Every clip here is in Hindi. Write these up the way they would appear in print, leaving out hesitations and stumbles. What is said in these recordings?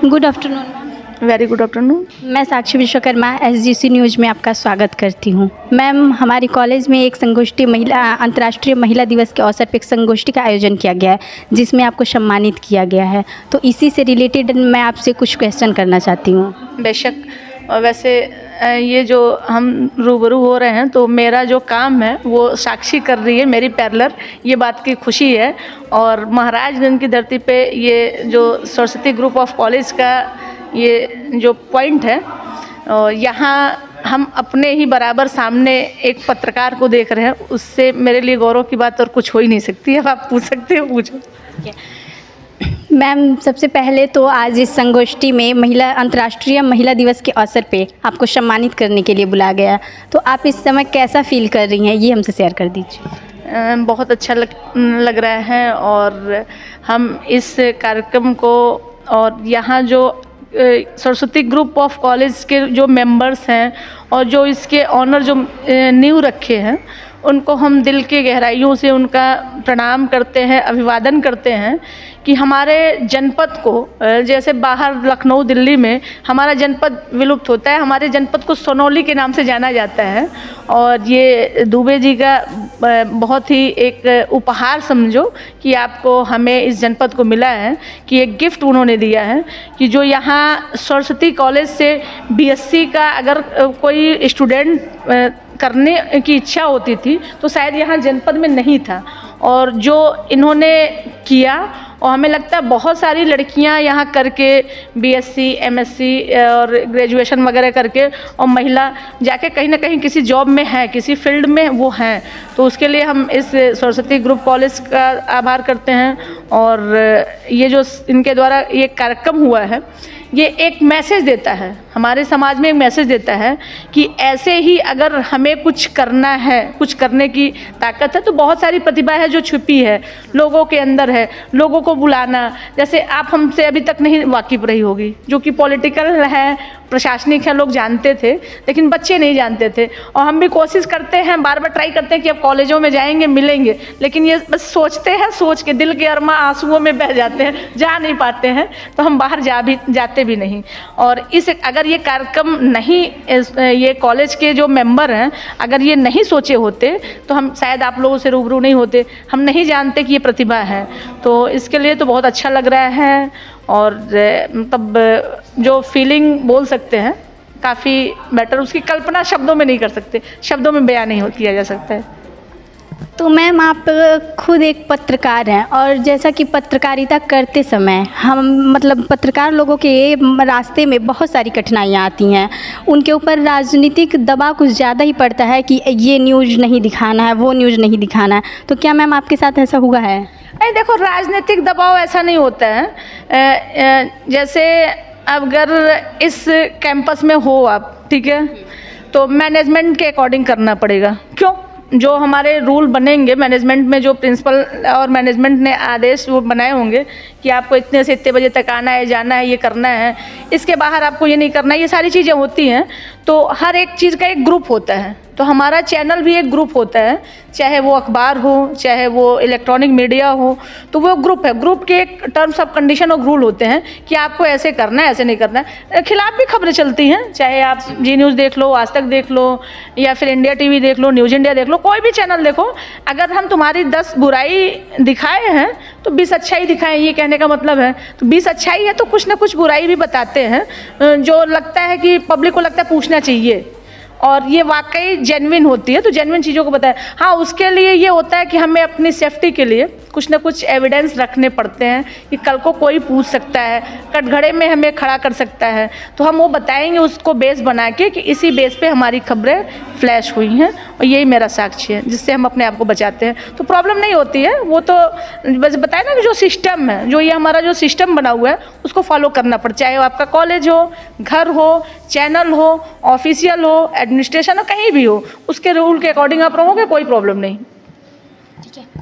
Good afternoon ma'am. Very good afternoon. मैं साक्षी विश्वकर्मा SGC न्यूज़ में आपका स्वागत करती हूँ। मैम, हमारे कॉलेज में एक संगोष्ठी अंतर्राष्ट्रीय महिला दिवस के अवसर पर एक संगोष्ठी का आयोजन किया गया है, जिसमें आपको सम्मानित किया गया है। तो इसी से रिलेटेड मैं आपसे कुछ क्वेश्चन करना चाहती हूँ। बेशक। और वैसे ये जो हम रूबरू हो रहे हैं, तो मेरा जो काम है वो साक्षी कर रही है, मेरी पैरेलर, ये बात की खुशी है। और महाराजगंज की धरती पे ये जो सरस्वती ग्रुप ऑफ कॉलेज का ये जो पॉइंट है, यहाँ हम अपने ही बराबर सामने एक पत्रकार को देख रहे हैं, उससे मेरे लिए गौरव की बात और कुछ हो ही नहीं सकती है। अब आप पूछ सकते हो, पूछो। मैम, सबसे पहले तो आज इस संगोष्ठी में अंतर्राष्ट्रीय महिला दिवस के अवसर पे आपको सम्मानित करने के लिए बुलाया गया। तो आप इस समय कैसा फील कर रही हैं, ये हमसे शेयर कर दीजिए। बहुत अच्छा लग रहा है। और हम इस कार्यक्रम को, और यहाँ जो सरस्वती ग्रुप ऑफ कॉलेज के जो मेंबर्स हैं और जो इसके ऑनर जो नींव रखे हैं, उनको हम दिल के गहराइयों से उनका प्रणाम करते हैं, अभिवादन करते हैं कि हमारे जनपद को, जैसे बाहर लखनऊ दिल्ली में हमारा जनपद विलुप्त होता है, हमारे जनपद को सोनौली के नाम से जाना जाता है। और ये दुबे जी का बहुत ही एक उपहार समझो कि आपको हमें इस जनपद को मिला है, कि एक गिफ्ट उन्होंने दिया है कि जो यहाँ सरस्वती कॉलेज से BSc का अगर कोई स्टूडेंट करने की इच्छा होती थी तो शायद यहाँ जनपद में नहीं था। और जो इन्होंने किया, और हमें लगता है बहुत सारी लड़कियाँ यहाँ करके BSc MSc और ग्रेजुएशन वगैरह करके और महिला जाके कहीं ना कहीं किसी जॉब में है, किसी फील्ड में वो हैं। तो उसके लिए हम इस सरस्वती ग्रुप कॉलेज का आभार करते हैं। और ये जो इनके द्वारा ये कार्यक्रम हुआ है, ये एक मैसेज देता है, हमारे समाज में एक मैसेज देता है कि ऐसे ही अगर हमें कुछ करना है, कुछ करने की ताकत है, तो बहुत सारी प्रतिभा है जो छुपी है, लोगों के अंदर है। लोगों को बुलाना, जैसे आप हमसे अभी तक नहीं वाकिफ़ रही होगी, जो कि पॉलिटिकल है, प्रशासनिक है, लोग जानते थे लेकिन बच्चे नहीं जानते थे। और हम भी कोशिश करते हैं, बार बार ट्राई करते हैं कि अब कॉलेजों में जाएंगे, मिलेंगे, लेकिन ये बस सोचते हैं, सोच के दिल के अरमा आंसुओं में बह जाते हैं, जा नहीं पाते हैं, तो हम बाहर जाते भी नहीं। और अगर ये कार्यक्रम नहीं, ये कॉलेज के जो मेंबर हैं, अगर ये नहीं सोचे होते तो हम शायद आप लोगों से रूबरू नहीं होते, हम नहीं जानते कि ये प्रतिभा है। तो इसके लिए तो बहुत अच्छा लग रहा है। और मतलब जो फीलिंग बोल सकते हैं काफ़ी बेटर, उसकी कल्पना शब्दों में नहीं कर सकते, शब्दों में बयान नहीं किया जा सकता है। तो मैम, आप खुद एक पत्रकार हैं, और जैसा कि पत्रकारिता करते समय हम मतलब पत्रकार लोगों के रास्ते में बहुत सारी कठिनाइयाँ आती हैं। उनके ऊपर राजनीतिक दबाव कुछ ज़्यादा ही पड़ता है कि ये न्यूज़ नहीं दिखाना है, वो न्यूज़ नहीं दिखाना है। तो क्या मैम आपके साथ ऐसा हुआ है? नहीं, देखो, राजनीतिक दबाव ऐसा नहीं होता है। जैसे अगर इस कैंपस में हो आप, ठीक है, तो मैनेजमेंट के अकॉर्डिंग करना पड़ेगा। क्यों? जो हमारे रूल बनेंगे मैनेजमेंट में, जो प्रिंसिपल और मैनेजमेंट ने आदेश वो बनाए होंगे कि आपको इतने से इतने बजे तक आना है, जाना है, ये करना है, इसके बाहर आपको ये नहीं करना है, ये सारी चीज़ें होती हैं। तो हर एक चीज़ का एक ग्रुप होता है, तो हमारा चैनल भी एक ग्रुप होता है, चाहे वो अखबार हो, चाहे वो इलेक्ट्रॉनिक मीडिया हो, तो वो ग्रुप है। ग्रुप के एक टर्म्स ऑफ कंडीशन और रूल होते हैं कि आपको ऐसे करना है, ऐसे नहीं करना है। खिलाफ भी खबरें चलती हैं, चाहे आप जी न्यूज़ देख लो, आज तक देख लो, या फिर इंडिया TV देख लो, न्यूज़ इंडिया देख लो, कोई भी चैनल देखो। अगर हम तुम्हारी 10 बुराई दिखाए हैं तो 20 अच्छाई दिखाएं, ये कहने का मतलब है। तो 20 अच्छाई है तो कुछ ना कुछ बुराई भी बताते हैं, जो लगता है कि पब्लिक को लगता है पूछना चाहिए, और ये वाकई जेन्युइन होती है, तो जेन्युइन चीज़ों को बताएं। हाँ, उसके लिए ये होता है कि हमें अपनी सेफ्टी के लिए कुछ ना कुछ एविडेंस रखने पड़ते हैं कि कल को कोई पूछ सकता है, कटघरे में हमें खड़ा कर सकता है, तो हम वो बताएंगे उसको बेस बना के कि इसी बेस पे हमारी खबरें फ्लैश हुई हैं, और यही मेरा साक्ष्य है जिससे हम अपने आप को बचाते हैं। तो प्रॉब्लम नहीं होती है, वो तो बस बताए ना कि जो सिस्टम है, जो ये हमारा जो सिस्टम बना हुआ है, उसको फॉलो करना पड़ता है। चाहे वो आपका कॉलेज हो, घर हो, चैनल हो, ऑफिशियल हो, एडमिनिस्ट्रेशन हो, कहीं भी हो, उसके रूल के अकॉर्डिंग आप रहोगे, कोई प्रॉब्लम नहीं।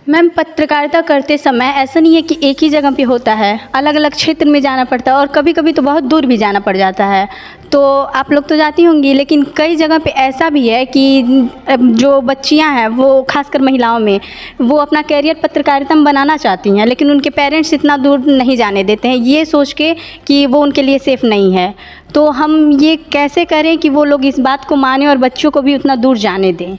मैम, पत्रकारिता करते समय ऐसा नहीं है कि एक ही जगह पे होता है, अलग अलग क्षेत्र में जाना पड़ता है और कभी कभी तो बहुत दूर भी जाना पड़ जाता है। तो आप लोग तो जाती होंगी, लेकिन कई जगह पे ऐसा भी है कि जो बच्चियां हैं, वो खासकर महिलाओं में, वो अपना कैरियर पत्रकारिता में बनाना चाहती हैं, लेकिन उनके पेरेंट्स इतना दूर नहीं जाने देते हैं, ये सोच के कि वो उनके लिए सेफ़ नहीं है। तो हम ये कैसे करें कि वो लोग इस बात को माने और बच्चों को भी उतना दूर जाने दें?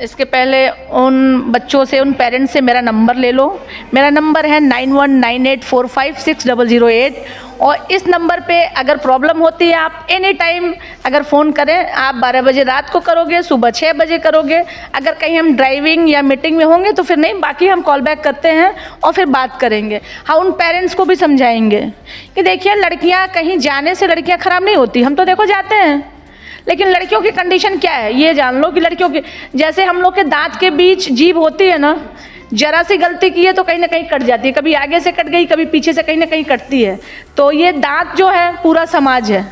इसके पहले उन बच्चों से, उन पेरेंट्स से मेरा नंबर ले लो। मेरा नंबर है 9198456008 और इस नंबर पे अगर प्रॉब्लम होती है आप एनी टाइम अगर फ़ोन करें। आप 12 बजे रात को करोगे, सुबह 6 बजे करोगे, अगर कहीं हम ड्राइविंग या मीटिंग में होंगे तो फिर नहीं, बाकी हम कॉल बैक करते हैं और फिर बात करेंगे। हाँ, उन पेरेंट्स को भी समझाएंगे कि देखिए, लड़कियाँ कहीं जाने से लड़कियाँ ख़राब नहीं होती, हम तो देखो जाते हैं, लेकिन लड़कियों की कंडीशन क्या है ये जान लो कि लड़कियों की, जैसे हम लोग के दांत के बीच जीभ होती है ना, जरा सी गलती की है तो कहीं ना कहीं कट जाती है, कभी आगे से कट गई, कभी पीछे से कहीं ना कहीं कटती है। तो ये दांत जो है पूरा समाज है,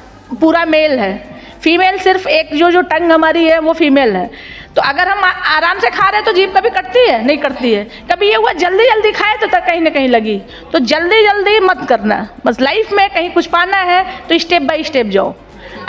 पूरा मेल है, फीमेल सिर्फ एक जो टंग हमारी है वो फीमेल है। तो अगर हम आराम से खा रहे हैं तो जीभ कभी कटती है? नहीं कटती है। कभी ये हुआ जल्दी जल्दी खाए तो तक कहीं ना कहीं लगी। तो जल्दी जल्दी मत करना, बस लाइफ में कहीं कुछ पाना है तो स्टेप बाय स्टेप जाओ।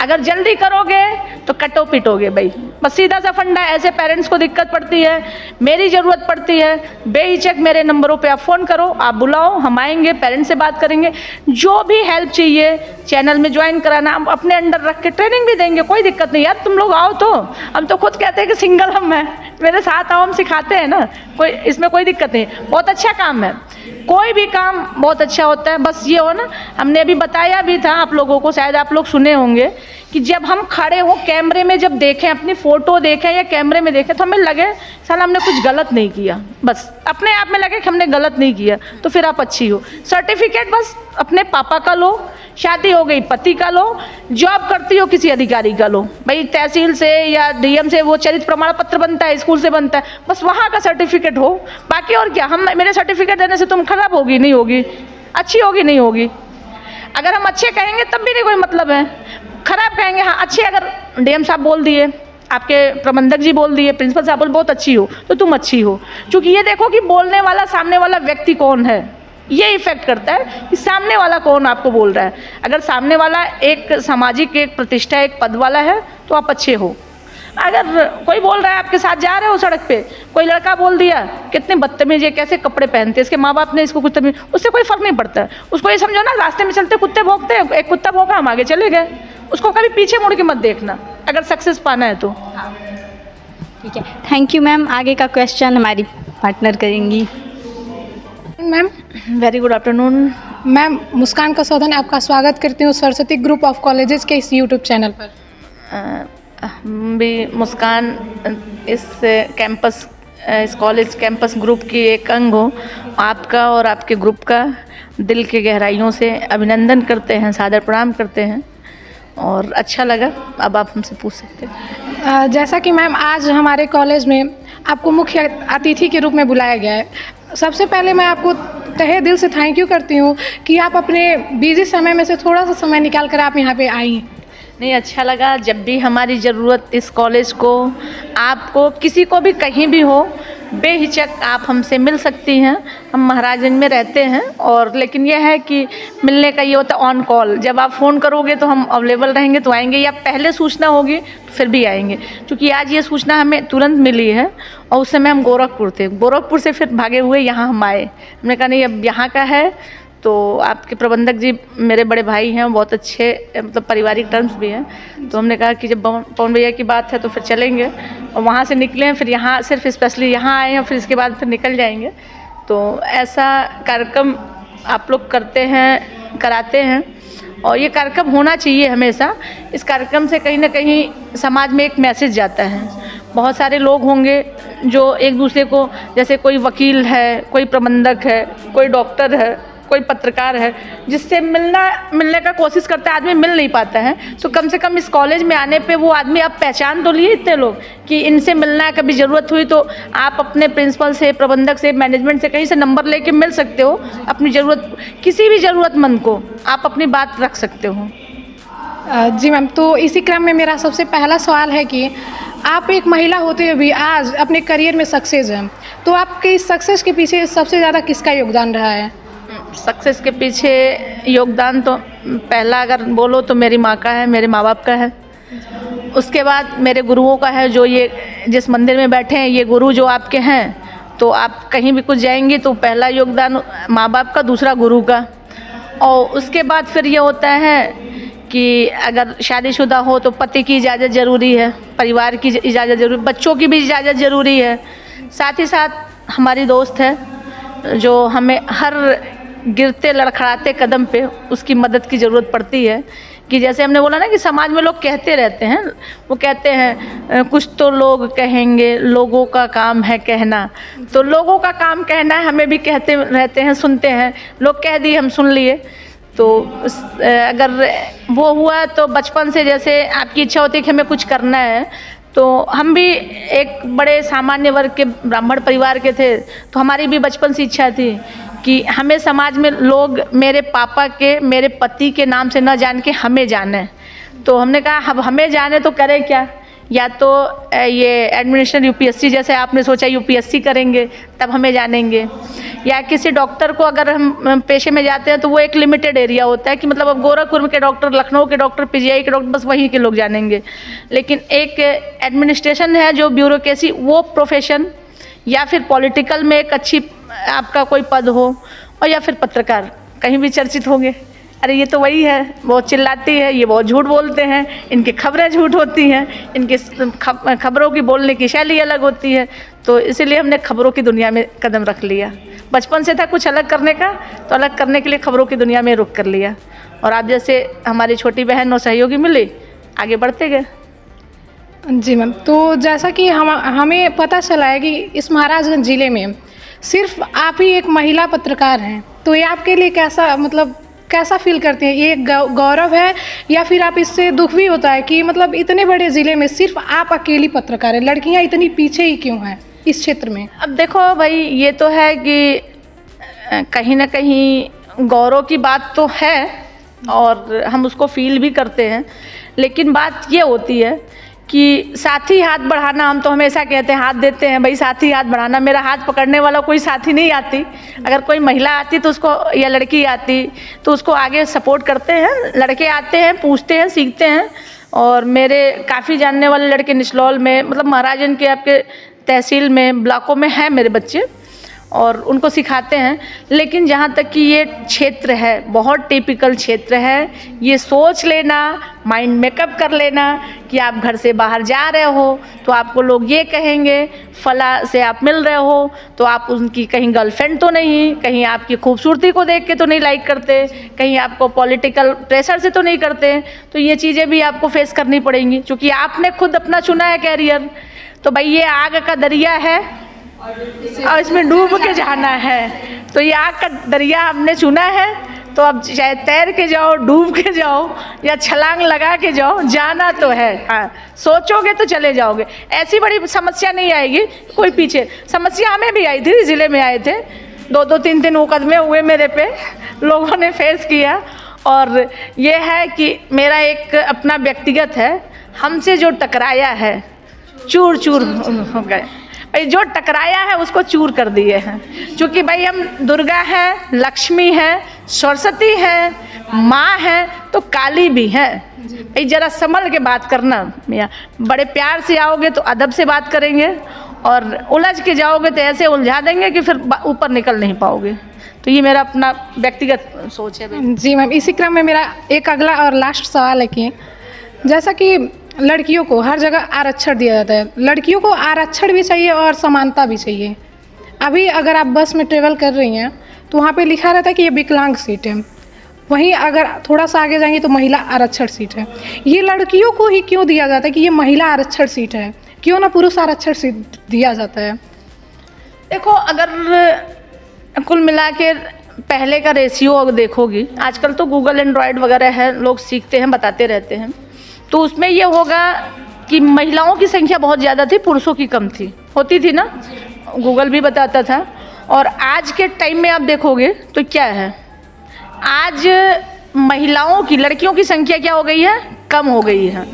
अगर जल्दी करोगे तो कटो पिटोगे भाई, बस सीधा सा फंडा। ऐसे पेरेंट्स को दिक्कत पड़ती है, मेरी ज़रूरत पड़ती है, बेहिचक मेरे नंबरों पे आप फ़ोन करो, आप बुलाओ, हम आएंगे, पेरेंट्स से बात करेंगे। जो भी हेल्प चाहिए, चैनल में ज्वाइन कराना, हम अपने अंडर रख के ट्रेनिंग भी देंगे, कोई दिक्कत नहीं। यार तुम लोग आओ तो, हम तो खुद कहते हैं कि सिंगल हम हैं, मेरे साथ आओ, हम सिखाते हैं ना, कोई इसमें कोई दिक्कत नहीं। बहुत अच्छा काम है, कोई भी काम बहुत अच्छा होता है। बस ये हो ना, हमने अभी बताया भी था आप लोगों को, शायद आप लोग सुने होंगे कि जब हम खड़े हो कैमरे में, जब देखें अपनी फ़ोटो देखें या कैमरे में देखें तो हमें लगे साला हमने कुछ गलत नहीं किया, बस अपने आप में लगे कि हमने गलत नहीं किया, तो फिर आप अच्छी हो। सर्टिफिकेट बस अपने पापा का लो, शादी हो गई पति का लो, जॉब करती हो किसी अधिकारी का लो, भाई तहसील से या डीएम से वो चरित्र प्रमाण पत्र बनता है, स्कूल से बनता है, बस वहाँ का सर्टिफिकेट हो। बाकी और क्या, हम मेरे सर्टिफिकेट देने से तुम खराब होगी नहीं होगी, अच्छी होगी नहीं होगी। अगर हम अच्छे कहेंगे तब भी नहीं कोई मतलब है, खराब कहेंगे हाँ अच्छे, अगर डीएम साहब बोल दिए, आपके प्रबंधक जी बोल दिए, प्रिंसिपल साहब बोल बहुत अच्छी हो, तो तुम अच्छी हो। क्योंकि ये देखो कि बोलने वाला, सामने वाला व्यक्ति कौन है, ये इफेक्ट करता है कि सामने वाला कौन आपको बोल रहा है। अगर सामने वाला एक सामाजिक, एक प्रतिष्ठा, एक पद वाला है तो आप अच्छे हो। अगर कोई बोल रहा है, आपके साथ जा रहे हो सड़क पे, कोई लड़का बोल दिया कितने बदतमीज है, कैसे कपड़े पहनते हैं, इसके माँ बाप ने इसको कुछ तमीज, उससे कोई फर्क नहीं पड़ता। उसको ये समझो ना, रास्ते में चलते कुत्ते भौंकते हैं, एक कुत्ता भौंका हम आगे चले गए, उसको कभी पीछे मुड़ के मत देखना अगर सक्सेस पाना है तो। ठीक है, थैंक यू मैम। आगे का क्वेश्चन हमारी पार्टनर करेंगी। Ma'am, very good afternoon ma'am Muskan Kasaudhan आपका स्वागत करती हूँ सरस्वती ग्रुप ऑफ कॉलेजेस के इस यूट्यूब चैनल पर। हम भी मुस्कान इस कैंपस, इस कॉलेज कैंपस ग्रुप की एक अंग हो। आपका और आपके ग्रुप का दिल के गहराइयों से अभिनंदन करते हैं, सादर प्रणाम करते हैं और अच्छा लगा। अब आप हमसे पूछ सकते हैं। जैसा कि मैम आज हमारे कॉलेज में आपको मुख्य अतिथि के रूप में बुलाया गया है, सबसे पहले मैं आपको तहे दिल से थैंक यू करती हूँ कि आप अपने बिजी समय में से थोड़ा सा समय निकाल कर आप यहाँ पे आई। नहीं, अच्छा लगा। जब भी हमारी ज़रूरत इस कॉलेज को, आपको, किसी को भी कहीं भी हो, बेहिचक आप हमसे मिल सकती हैं। हम महाराजगंज में रहते हैं और लेकिन यह है कि मिलने का ये होता है ऑन कॉल, जब आप फ़ोन करोगे तो हम अवेलेबल रहेंगे तो आएंगे, या पहले सूचना होगी तो फिर भी आएंगे। क्योंकि आज ये सूचना हमें तुरंत मिली है और उस समय हम गोरखपुर थे, गोरखपुर से फिर भागे हुए यहाँ हम आए। हमने कहा नहीं, अब यहाँ का है तो आपके प्रबंधक जी मेरे बड़े भाई हैं, बहुत अच्छे, मतलब पारिवारिक टर्म्स भी हैं, तो हमने कहा कि जब पवन भैया की बात है तो फिर चलेंगे। और वहाँ से निकले हैं, फिर यहाँ सिर्फ स्पेशली यहाँ आए हैं, फिर इसके बाद फिर निकल जाएंगे। तो ऐसा कार्यक्रम आप लोग करते हैं, कराते हैं और ये कार्यक्रम होना चाहिए हमेशा। इस कार्यक्रम से कहीं ना कहीं समाज में एक मैसेज जाता है। बहुत सारे लोग होंगे जो एक दूसरे को, जैसे कोई वकील है, कोई प्रबंधक है, कोई डॉक्टर है, कोई पत्रकार है, जिससे मिलने का कोशिश करता है, आदमी मिल नहीं पाता है। तो कम से कम इस कॉलेज में आने पे वो आदमी आप पहचान तो लिए इतने लोग कि इनसे मिलना है, कभी ज़रूरत हुई तो आप अपने प्रिंसिपल से, प्रबंधक से, मैनेजमेंट से कहीं से नंबर लेके मिल सकते हो। अपनी ज़रूरत, किसी भी ज़रूरतमंद को आप अपनी बात रख सकते हो। जी मैम, तो इसी क्रम में मेरा सबसे पहला सवाल है कि आप एक महिला होते हुए भी आज अपने करियर में सक्सेस हैं, तो आपके इस सक्सेस के पीछे सबसे ज़्यादा किसका योगदान रहा है? सक्सेस के पीछे योगदान तो पहला अगर बोलो तो मेरी माँ का है, मेरे माँ बाप का है। उसके बाद मेरे गुरुओं का है, जो ये जिस मंदिर में बैठे हैं ये गुरु जो आपके हैं, तो आप कहीं भी कुछ जाएंगे तो पहला योगदान माँ बाप का, दूसरा गुरु का। और उसके बाद फिर ये होता है कि अगर शादीशुदा हो तो पति की इजाज़त ज़रूरी है, परिवार की इजाज़त ज़रूरी, बच्चों की भी इजाज़त ज़रूरी है। साथ ही साथ हमारी दोस्त है जो हमें हर गिरते लड़खड़ाते कदम पे उसकी मदद की ज़रूरत पड़ती है। कि जैसे हमने बोला ना कि समाज में लोग कहते रहते हैं, वो कहते हैं कुछ तो लोग कहेंगे, लोगों का काम है कहना। तो लोगों का काम कहना है, हमें भी कहते रहते हैं, सुनते हैं, लोग कह दिए हम सुन लिए। तो अगर वो हुआ तो बचपन से जैसे आपकी इच्छा होती है कि हमें कुछ करना है, तो हम भी एक बड़े सामान्य वर्ग के ब्राह्मण परिवार के थे, तो हमारी भी बचपन से इच्छा थी कि हमें समाज में लोग मेरे पापा के, मेरे पति के नाम से न जान के हमें जाने। तो हमने कहा अब हमें जाने तो करें क्या, या तो ये एडमिनिस्ट्रेशन यूपीएससी जैसे आपने सोचा यूपीएससी करेंगे तब हमें जानेंगे, या किसी डॉक्टर को अगर हम पेशे में जाते हैं तो वो एक लिमिटेड एरिया होता है कि मतलब अब गोरखपुर के डॉक्टर, लखनऊ के डॉक्टर, पीजीआई के डॉक्टर, बस वहीं के लोग जानेंगे। लेकिन एक एडमिनिस्ट्रेशन है जो ब्यूरोक्रेसी, वो प्रोफेशन, या फिर पॉलिटिकल में एक अच्छी आपका कोई पद हो, और या फिर पत्रकार, कहीं भी चर्चित होंगे, अरे ये तो वही है, बहुत चिल्लाती है, ये बहुत झूठ बोलते हैं, इनकी खबरें झूठ होती हैं, इनकी खबरों की बोलने की शैली अलग होती है। तो इसीलिए हमने खबरों की दुनिया में कदम रख लिया। बचपन से था कुछ अलग करने का, तो अलग करने के लिए खबरों की दुनिया में रुख कर लिया। और आप जैसे हमारी छोटी बहन और सहयोगी मिली, आगे बढ़ते गए। जी मैम, तो जैसा कि हमें पता चला है कि इस महाराजगंज ज़िले में सिर्फ आप ही एक महिला पत्रकार हैं, तो ये आपके लिए कैसा, मतलब कैसा फील करते हैं? ये गौरव है या फिर आप इससे दुख भी होता है कि मतलब इतने बड़े ज़िले में सिर्फ आप अकेली पत्रकार हैं, लड़कियां इतनी पीछे ही क्यों हैं इस क्षेत्र में? अब देखो भाई, ये तो है कि कहीं ना कहीं गौरव की बात तो है और हम उसको फील भी करते हैं, लेकिन बात ये होती है कि साथी हाथ बढ़ाना, हम तो हमेशा कहते हैं हाथ देते हैं भाई, साथी हाथ बढ़ाना। मेरा हाथ पकड़ने वाला कोई साथी नहीं आती, अगर कोई महिला आती तो उसको, या लड़की आती तो उसको आगे सपोर्ट करते हैं। लड़के आते हैं, पूछते हैं, सीखते हैं। और मेरे काफ़ी जानने वाले लड़के निचलौल में, मतलब महाराजगंज के आपके तहसील में, ब्लॉकों में हैं मेरे बच्चे, और उनको सिखाते हैं। लेकिन जहाँ तक कि ये क्षेत्र है, बहुत टिपिकल क्षेत्र है। ये सोच लेना, माइंड मेकअप कर लेना कि आप घर से बाहर जा रहे हो तो आपको लोग ये कहेंगे, फला से आप मिल रहे हो तो आप उनकी कहीं गर्लफ्रेंड तो नहीं, कहीं आपकी खूबसूरती को देख के तो नहीं लाइक करते, कहीं आपको पॉलिटिकल प्रेशर से तो नहीं करते। तो ये चीज़ें भी आपको फेस करनी पड़ेंगी, क्योंकि आपने खुद अपना चुना है कैरियर। तो भाई ये आग का दरिया है और इसमें डूब के जाना है। तो ये आग का दरिया हमने चुना है, तो अब चाहे तैर के जाओ, डूब के जाओ, या छलांग लगा के जाओ, जाना तो है। हाँ, सोचोगे तो चले जाओगे। ऐसी बड़ी समस्या नहीं आएगी कोई पीछे। समस्या हमें भी आई थी, ज़िले में आए थे, 2-2, 3-3 मुकदमे हुए मेरे पे, लोगों ने फेस किया। और ये है कि मेरा एक अपना व्यक्तिगत है, हमसे जो टकराया है चूर चूर हो गए भाई, जो टकराया है उसको चूर कर दिए हैं। क्योंकि भाई हम दुर्गा हैं, लक्ष्मी हैं, सरस्वती हैं, माँ हैं, तो काली भी हैं। भाई जरा संभल के बात करना मियाँ, बड़े प्यार से आओगे तो अदब से बात करेंगे, और उलझ के जाओगे तो ऐसे उलझा देंगे कि फिर ऊपर निकल नहीं पाओगे। तो ये मेरा अपना व्यक्तिगत सोच है भाई। जी मैम, इसी क्रम में मेरा एक अगला और लास्ट सवाल है कि जैसा कि लड़कियों को हर जगह आरक्षण दिया जाता है, लड़कियों को आरक्षण भी चाहिए और समानता भी चाहिए। अभी अगर आप बस में ट्रेवल कर रही हैं तो वहाँ पे लिखा रहता है कि ये विकलांग सीट है, वहीं अगर थोड़ा सा आगे जाएंगे तो महिला आरक्षण सीट है। ये लड़कियों को ही क्यों दिया जाता है कि ये महिला आरक्षण सीट है, क्यों ना पुरुष आरक्षण सीट दिया जाता है? देखो, अगर कुल मिला के पहले का रेशियो अगर देखोगी, आजकल तो गूगल एंड्रॉयड वगैरह है, लोग सीखते हैं, बताते रहते हैं, तो उसमें ये होगा कि महिलाओं की संख्या बहुत ज़्यादा थी, पुरुषों की कम थी, होती थी ना, गूगल भी बताता था। और आज के टाइम में आप देखोगे तो क्या है, आज महिलाओं की, लड़कियों की संख्या क्या हो गई है, कम हो गई है।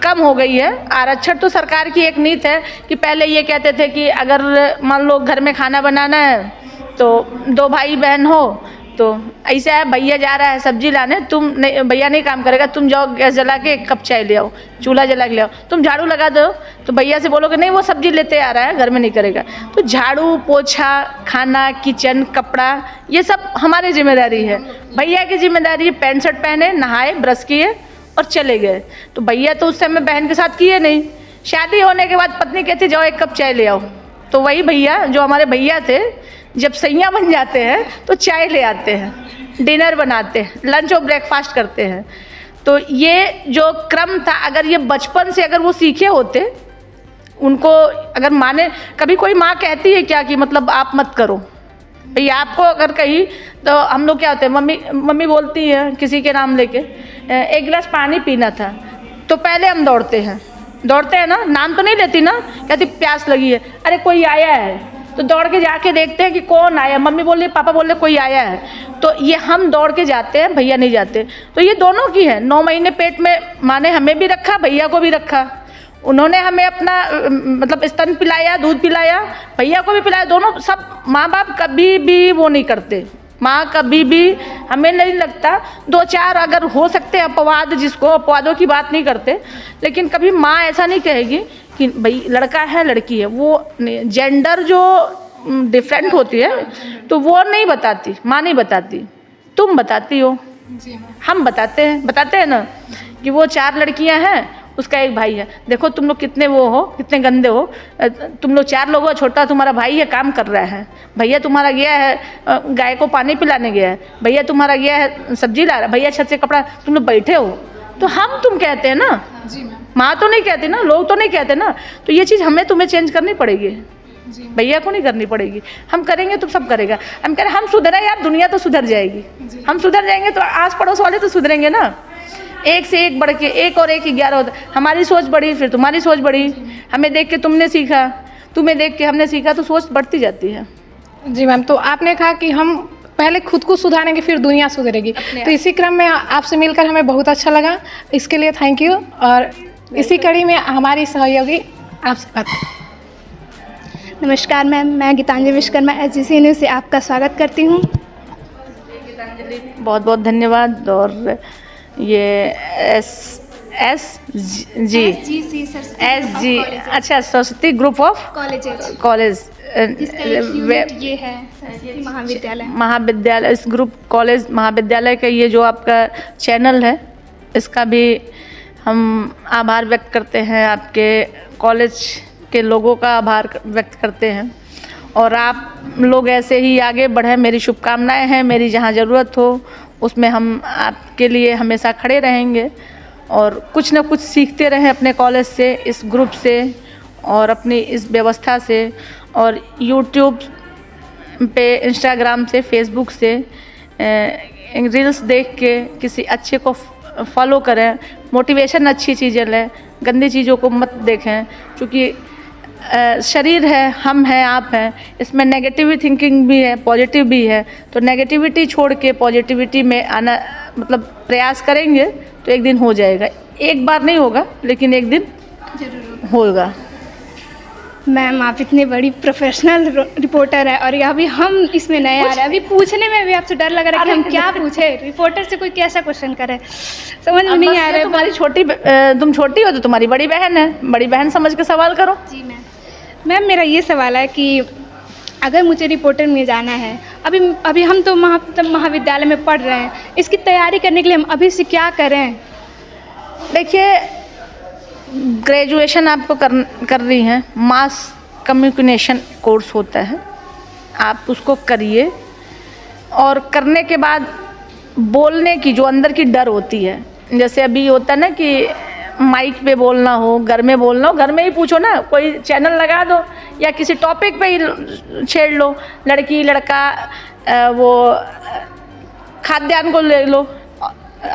कम हो गई है। आरक्षण तो सरकार की एक नीति है कि पहले ये कहते थे कि अगर मान लो घर में खाना बनाना है तो 2 भाई बहन हो तो ऐसा है, भैया जा रहा है सब्जी लाने, तुम नहीं, भैया नहीं काम करेगा, तुम जाओ गैस जला के 1 कप चाय ले आओ, चूल्हा जला के ले आओ, तुम झाड़ू लगा दो, तो भैया से बोलोगे नहीं वो सब्जी लेते आ रहा है, घर में नहीं करेगा। तो झाड़ू पोछा, खाना, किचन, कपड़ा, ये सब हमारी जिम्मेदारी है। भैया की जिम्मेदारी है पैंट शर्ट पहने, नहाए, ब्रश किए और चले गए। तो भैया तो उस समय बहन के साथ किए नहीं। शादी होने के बाद पत्नी कहती जाओ 1 कप चाय ले आओ, तो वही भैया जो हमारे भैया थे जब सैया बन जाते हैं तो चाय ले आते हैं, डिनर बनाते हैं, लंच और ब्रेकफास्ट करते हैं। तो ये जो क्रम था, अगर ये बचपन से अगर वो सीखे होते, उनको अगर माँ ने, कभी कोई माँ कहती है क्या कि मतलब आप मत करो, भैया आपको अगर कही तो हम लोग क्या होते हैं, मम्मी बोलती है किसी के नाम लेके 1 गिलास पानी पीना था, तो पहले हम दौड़ते हैं ना, नाम तो नहीं लेती ना, कहती प्यास लगी है, अरे कोई आया है, तो दौड़ के जाके देखते हैं कि कौन आया, मम्मी बोल रही, पापा बोल रहे कोई आया है, तो ये हम दौड़ के जाते हैं, भैया नहीं जाते। तो ये दोनों की है। 9 महीने पेट में माँ ने हमें भी रखा, भैया को भी रखा, उन्होंने हमें अपना मतलब स्तन पिलाया, दूध पिलाया, भैया को भी पिलाया, दोनों सब। माँ बाप कभी भी वो नहीं करते, माँ कभी भी, हमें नहीं लगता 2-4 अगर हो सकते हैं अपवाद, जिसको अपवादों की बात नहीं करते, लेकिन कभी माँ ऐसा नहीं कहेगी कि भाई लड़का है लड़की है, वो जेंडर जो डिफरेंट होती है तो वो नहीं बताती, माँ नहीं बताती, तुम बताती हो, हम बताते हैं ना कि वो 4 लड़कियां हैं, उसका 1 भाई है, देखो तुम लोग कितने वो हो, कितने गंदे हो, तुम लोग 4 लोग हो, छोटा तुम्हारा भाई है काम कर रहा है, भैया तुम्हारा गया है गाय को पानी पिलाने गया है, भैया तुम्हारा गया है सब्जी ला रहा है, भैया छत से कपड़ा, तुम लोग बैठे हो, तो हम तुम कहते हैं ना, माँ तो नहीं कहते ना, लोग तो नहीं कहते ना। तो ये चीज़ हमें तुम्हें चेंज करनी पड़ेगी, भैया को नहीं करनी पड़ेगी, हम करेंगे तो सब करेगा। हम कह रहे हम सुधरे यार, दुनिया तो सुधर जाएगी, हम सुधर जाएंगे तो आस पड़ोस वाले तो सुधरेंगे ना। एक से एक बढ़ के, 1 और 1 11 होता, हमारी सोच बढ़ी फिर तुम्हारी सोच बढ़ी, हमें देख के तुमने सीखा, तुम्हें देख के हमने सीखा, तो सोच बढ़ती जाती है। जी मैम, तो आपने कहा कि हम पहले खुद को सुधारेंगे फिर दुनिया सुधरेगी, तो इसी क्रम में आपसे मिलकर हमें बहुत अच्छा लगा, इसके लिए थैंक यू। और इसी कड़ी में हमारी सहयोगी आपसे बात। नमस्कार मैम, मैं गीतांजलि विश्वकर्मा SGC न्यूज़ से आपका स्वागत करती हूँ। बहुत बहुत धन्यवाद। और ये SG अच्छा, सरस्वती ग्रुप ऑफ कॉलेज ये है महाविद्यालय, इस ग्रुप कॉलेज महाविद्यालय का ये जो आपका चैनल है, इसका भी हम आभार व्यक्त करते हैं, आपके कॉलेज के लोगों का आभार व्यक्त करते हैं। और आप लोग ऐसे ही आगे बढ़ें, मेरी शुभकामनाएं हैं। मेरी जहां ज़रूरत हो उसमें हम आपके लिए हमेशा खड़े रहेंगे और कुछ ना कुछ सीखते रहें अपने कॉलेज से, इस ग्रुप से और अपनी इस व्यवस्था से, और यूट्यूब पे, इंस्टाग्राम से, फेसबुक से रील्स देख के किसी अच्छे को फॉलो करें, मोटिवेशन अच्छी चीज़ें लें, गंदी चीज़ों को मत देखें, क्योंकि शरीर है, हम हैं, आप हैं, इसमें नेगेटिव थिंकिंग भी है, पॉजिटिव भी है। तो नेगेटिविटी छोड़ के पॉजिटिविटी में आना, मतलब प्रयास करेंगे तो एक दिन हो जाएगा। एक बार नहीं होगा लेकिन एक दिन जरूर होगा। मैम आप इतनी बड़ी प्रोफेशनल रिपोर्टर है और अभी हम इसमें नए आ रहे हैं, अभी पूछने में भी आपसे डर लग रहा है कि हम क्या पूछे, रिपोर्टर से कोई कैसा क्वेश्चन करे, समझ में नहीं आ रहा है। तुम्हारी तुम छोटी हो तो तुम्हारी बड़ी बहन है, बड़ी बहन समझ के सवाल करो। जी मैम मेरा ये सवाल है कि अगर मुझे रिपोर्टर में जाना है, अभी हम तो महाविद्यालय में पढ़ रहे हैं, इसकी तैयारी करने के लिए हम अभी से क्या करें? देखिए, ग्रेजुएशन आपको कर रही हैं, मास कम्युनिकेशन कोर्स होता है, आप उसको करिए। और करने के बाद बोलने की जो अंदर की डर होती है, जैसे अभी होता है ना कि माइक पे बोलना हो, घर में बोलना हो, घर में ही पूछो ना, कोई चैनल लगा दो या किसी टॉपिक पे ही छेड़ लो, लड़की लड़का, वो खाद्यान्न को ले लो,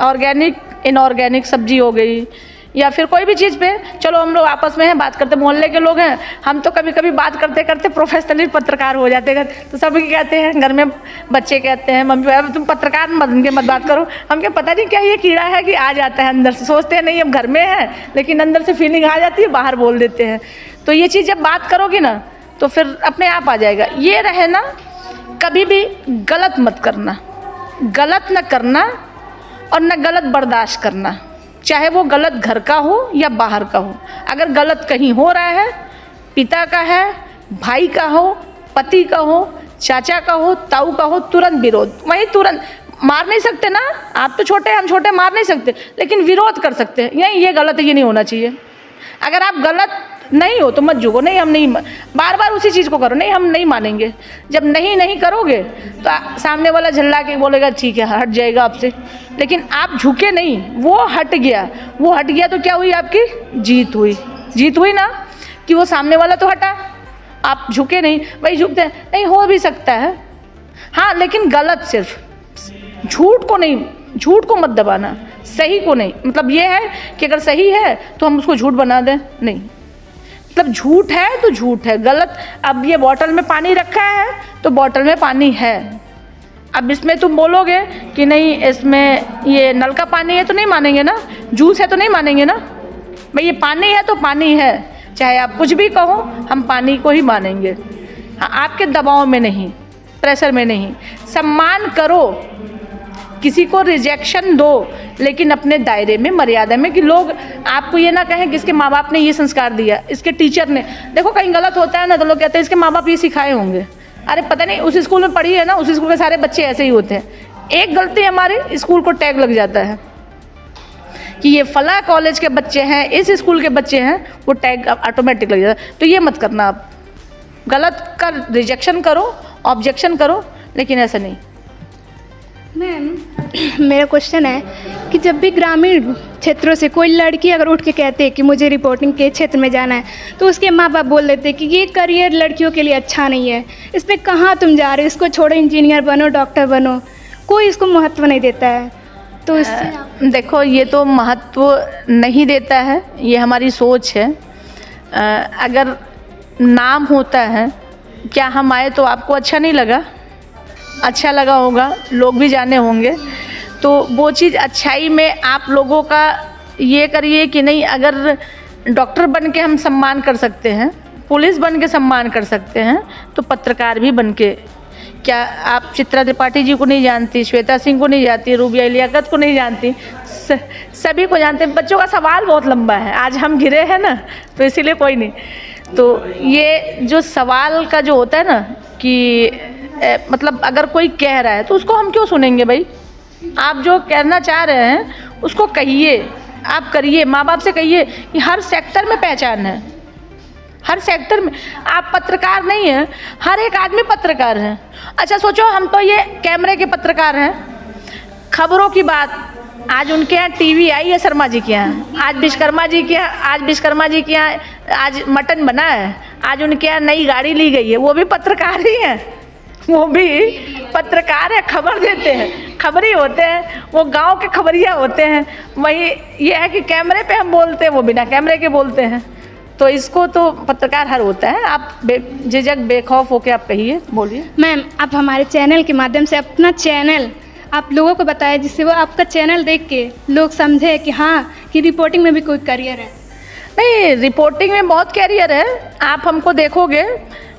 ऑर्गेनिक इनऑर्गेनिक सब्जी हो गई, या फिर कोई भी चीज़ पे चलो हम लोग आपस में हैं बात करते, मोहल्ले के लोग हैं, हम तो कभी कभी बात करते करते प्रोफेशनली पत्रकार हो जाते हैं। तो सभी कहते हैं, घर में बच्चे कहते हैं मम्मी पापा तुम पत्रकार मत बात करो। हम क्या पता नहीं क्या ये कीड़ा है कि आ जाता है अंदर से, सोचते हैं नहीं हम घर में हैं लेकिन अंदर से फीलिंग आ जाती है, बाहर बोल देते हैं। तो ये चीज़ जब बात करोगी ना तो फिर अपने आप आ जाएगा। ये रहे ना, कभी भी गलत मत करना, गलत न करना और न गलत बर्दाश्त करना, चाहे वो गलत घर का हो या बाहर का हो। अगर गलत कहीं हो रहा है, पिता का है, भाई का हो, पति का हो, चाचा का हो, ताऊ का हो, तुरंत विरोध। वहीं तुरंत मार नहीं सकते ना, आप तो छोटे हम छोटे, मार नहीं सकते, लेकिन विरोध कर सकते हैं। ये गलत है, ये नहीं होना चाहिए। अगर आप गलत नहीं हो तो मत झुको, नहीं हम नहीं, बार बार उसी चीज़ को करो, नहीं हम नहीं मानेंगे। जब नहीं करोगे तो सामने वाला झल्ला के बोलेगा ठीक है हट जाएगा आपसे, लेकिन आप झुके नहीं, वो हट गया तो क्या हुई, आपकी जीत हुई ना, कि वो सामने वाला तो हटा, आप झुके नहीं। भाई झुकते हैं नहीं, हो भी सकता है हाँ, लेकिन गलत सिर्फ, झूठ को मत दबाना, सही को नहीं। मतलब ये है कि अगर सही है तो हम उसको झूठ बना दें, नहीं, मतलब झूठ है तो झूठ है, गलत। अब ये बॉटल में पानी रखा है तो बॉटल में पानी है, अब इसमें तुम बोलोगे कि नहीं इसमें ये नल का पानी है तो नहीं मानेंगे ना, जूस है तो नहीं मानेंगे ना। भाई ये पानी है तो पानी है, चाहे आप कुछ भी कहो हम पानी को ही मानेंगे। हाँ, आपके दबाव में नहीं, प्रेशर में नहीं। सम्मान करो, किसी को रिजेक्शन दो, लेकिन अपने दायरे में, मर्यादा में, कि लोग आपको ये ना कहें कि इसके माँ बाप ने ये संस्कार दिया, इसके टीचर ने। देखो कहीं गलत होता है ना तो लोग कहते हैं इसके माँ बाप ये सिखाए होंगे। अरे पता नहीं, उस स्कूल में पढ़ी है ना, उस स्कूल के सारे बच्चे ऐसे ही होते हैं। एक गलती हमारी, स्कूल को टैग लग जाता है कि ये फला कॉलेज के बच्चे हैं, इस स्कूल के बच्चे हैं, वो टैग ऑटोमेटिक लग जाता है। तो ये मत करना, आप गलत का रिजेक्शन करो, ऑब्जेक्शन करो, लेकिन ऐसा नहीं। मैम मेरा क्वेश्चन है कि जब भी ग्रामीण क्षेत्रों से कोई लड़की अगर उठ के कहते हैं कि मुझे रिपोर्टिंग के क्षेत्र में जाना है, तो उसके माँ बाप बोल देते हैं कि ये करियर लड़कियों के लिए अच्छा नहीं है, इस पर कहाँ तुम जा रहे हो, इसको छोड़ो, इंजीनियर बनो, डॉक्टर बनो, कोई इसको महत्व नहीं देता है। तो इससे देखो ये तो महत्व नहीं देता है, ये हमारी सोच है। अगर नाम होता है, क्या हम आए तो आपको अच्छा नहीं लगा? अच्छा लगा होगा, लोग भी जाने होंगे। तो वो चीज़ अच्छाई में आप लोगों का ये करिए कि नहीं, अगर डॉक्टर बन के हम सम्मान कर सकते हैं, पुलिस बन के सम्मान कर सकते हैं, तो पत्रकार भी बन के। क्या आप चित्रा त्रिपाठी जी को नहीं जानती, श्वेता सिंह को नहीं जानती, रूबिया लियाकत को नहीं जानती? सभी को जानते हैं। बच्चों का सवाल बहुत लंबा है, आज हम घिरे हैं ना, तो इसीलिए कोई नहीं। तो ये जो सवाल का जो होता है ना कि मतलब अगर कोई कह रहा है तो उसको हम क्यों सुनेंगे भाई? आप जो कहना चाह रहे हैं उसको कहिए, आप करिए, माँ बाप से कहिए कि हर सेक्टर में पहचान है, हर सेक्टर में। आप पत्रकार नहीं हैं, हर एक आदमी पत्रकार है। अच्छा सोचो, हम तो ये कैमरे के पत्रकार हैं, खबरों की बात, आज उनके यहाँ टीवी आई है शर्मा जी के यहाँ, आज विश्वकर्मा जी के यहाँ आज मटन बना है, आज उनके यहाँ नई गाड़ी ली गई है, वो भी पत्रकार ही हैं, वो भी पत्रकार है, खबर देते हैं, खबरी होते हैं, वो गांव के खबरिया होते हैं। वही ये है कि कैमरे पे हम बोलते हैं, वो बिना कैमरे के बोलते हैं। तो इसको तो पत्रकार हर होता है। आप झिझक बेखौफ होके आप कहिए, बोलिए। मैम आप हमारे चैनल के माध्यम से अपना चैनल आप लोगों को बताएं, जिससे वो आपका चैनल देख के लोग समझे कि हाँ कि रिपोर्टिंग में भी कोई करियर है। नहीं, रिपोर्टिंग में बहुत कैरियर है। आप हमको देखोगे,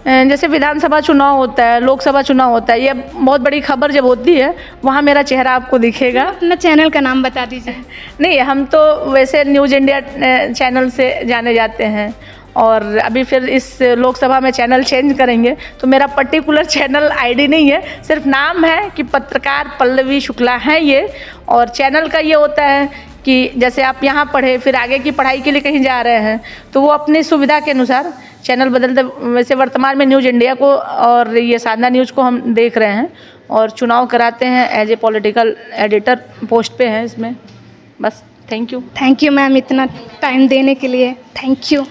जैसे विधानसभा चुनाव होता है, लोकसभा चुनाव होता है, ये बहुत बड़ी खबर जब होती है, वहाँ मेरा चेहरा आपको दिखेगा। अपना चैनल का नाम बता दीजिए। नहीं, हम तो वैसे न्यूज़ इंडिया चैनल से जाने जाते हैं, और अभी फिर इस लोकसभा में चैनल चेंज करेंगे, तो मेरा पर्टिकुलर चैनल आईडी नहीं है, सिर्फ नाम है कि पत्रकार पल्लवी शुक्ला है ये। और चैनल का ये होता है कि जैसे आप यहाँ पढ़े, फिर आगे की पढ़ाई के लिए कहीं जा रहे हैं, तो वो अपनी सुविधा के अनुसार चैनल बदलते। वैसे वर्तमान में न्यूज़ इंडिया को और ये साधना न्यूज़ को हम देख रहे हैं, और चुनाव कराते हैं, as a political editor post पे हैं इसमें। बस, thank you. Thank you ma'am, इतना टाइम देने के लिए, थैंक यू।